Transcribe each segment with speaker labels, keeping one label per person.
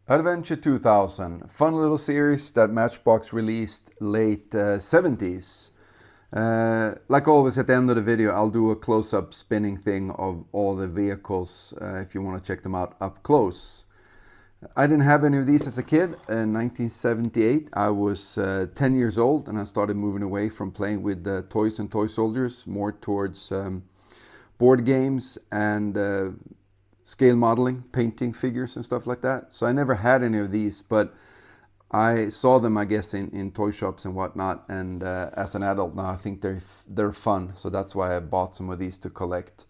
Speaker 1: Adventure 2000, fun little series that Matchbox released late 70s. Like always, at the end of the video, I'll do a close-up spinning thing of all the vehicles if you want to check them out up close. I didn't have any of these as a kid. In 1978, I was 10 years old and I started moving away from playing with toys and toy soldiers, more towards board games and scale modeling, painting figures and stuff like that. So I never had any of these, but I saw them, I guess, in toy shops and whatnot. And as an adult now, I think they're fun. So that's why I bought some of these to collect.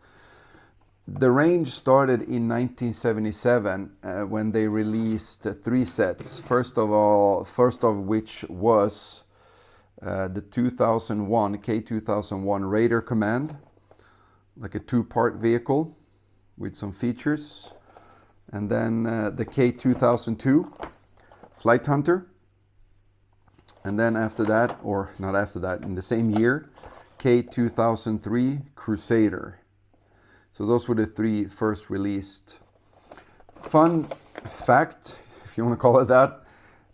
Speaker 1: The range started in 1977 when they released 3 sets. First of which was the 2001 K2001 Raider Command, like a 2-part vehicle with some features, and then the K2002 Flight Hunter, and then after that, or not after that, in the same year, K2003 Crusader. So those were the 3 first released. Fun fact, if you want to call it that,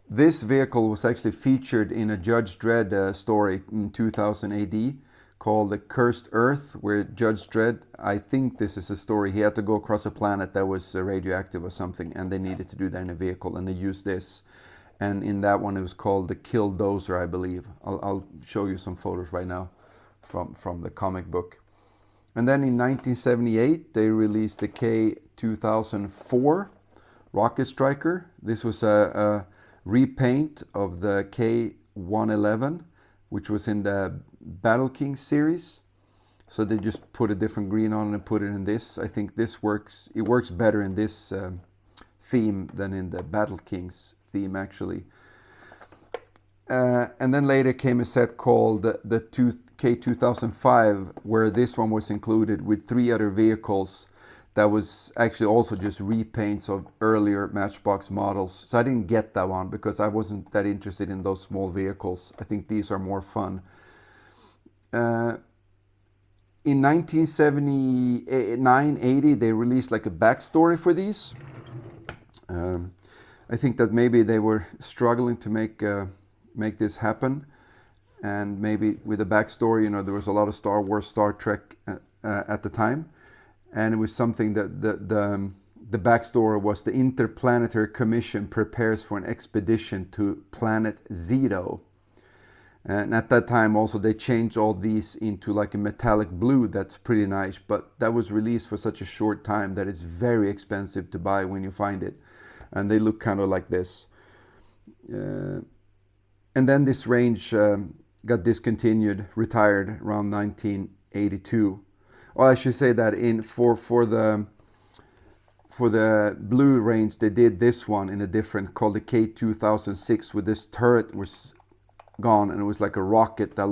Speaker 1: this vehicle was actually featured in a Judge Dredd story in 2000 AD called The Cursed Earth, where Judge Dredd, I think this is a story, he had to go across a planet that was radioactive or something, and they needed to do that in a vehicle, and they used this. And in that one, it was called the Killdozer, I believe. I'll show you some photos right now from the comic book. And then in 1978, they released the K2004 Rocket Striker. This was a repaint of the K111, which was in the Battlekings series. So they just put a different green on and put it in this. I think this works. It works better in this theme than in the Battlekings theme, actually. And then later came a set called the K2005, where this one was included with 3 other vehicles that was actually also just repaints of earlier Matchbox models. So I didn't get that one because I wasn't that interested in those small vehicles. I think these are more fun. In 1979-80, they released like a backstory for these. I think that maybe they were struggling to make this happen, and maybe with the backstory, you know, there was a lot of Star Wars, Star Trek at the time, and it was something that the backstory was: the Interplanetary Commission prepares for an expedition to planet Zito. And at that time also they changed all these into like a metallic blue that's pretty nice, but that was released for such a short time that it's very expensive to buy when you find it. And they look kind of like this. And then this range got discontinued, retired around 1982. Or I should say that for the blue range, they did this one in a different, called the K2006, with this turret was gone, and it was like a rocket that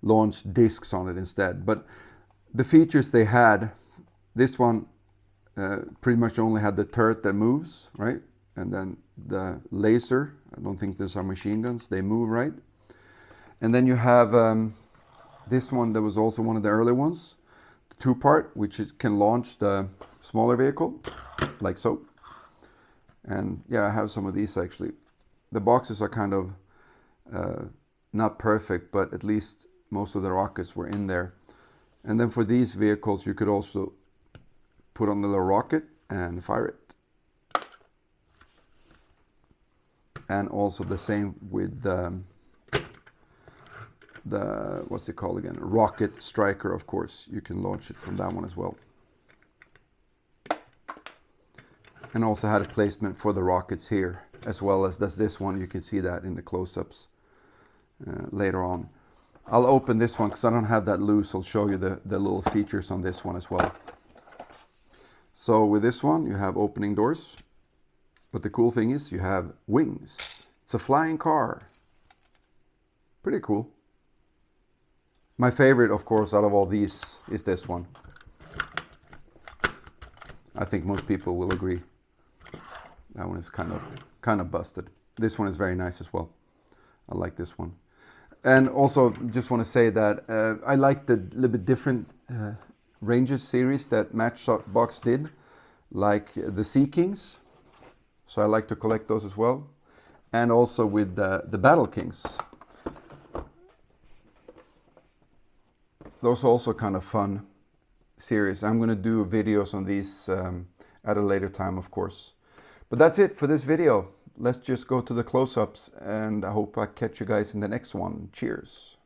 Speaker 1: launched discs on it instead. But the features they had, this one pretty much only had the turret that moves, right? And then the laser, I don't think these are machine guns, they move, right? And then you have this one that was also one of the early ones, the 2-part, which can launch the smaller vehicle, like so. And yeah, I have some of these actually. The boxes are kind of not perfect, but at least most of the rockets were in there. And then for these vehicles, you could also put on the little rocket and fire it. And also the same with the what's it called again? Rocket Striker, of course. You can launch it from that one as well. And also had a placement for the rockets here, as well as does this one. You can see that in the close-ups later on. I'll open this one because I don't have that loose. I'll show you the little features on this one as well. So with this one, you have opening doors. But the cool thing is you have wings. It's a flying car. Pretty cool. My favorite, of course, out of all these is this one. I think most people will agree. That one is kind of busted. This one is very nice as well. I like this one. And also, just want to say that I like the little bit different Rangers series that Matchbox did, like the Seakings. So I like to collect those as well. And also with the Battlekings. Those are also kind of fun series. I'm going to do videos on these at a later time, of course. But that's it for this video. Let's just go to the close-ups, and I hope I catch you guys in the next one. Cheers.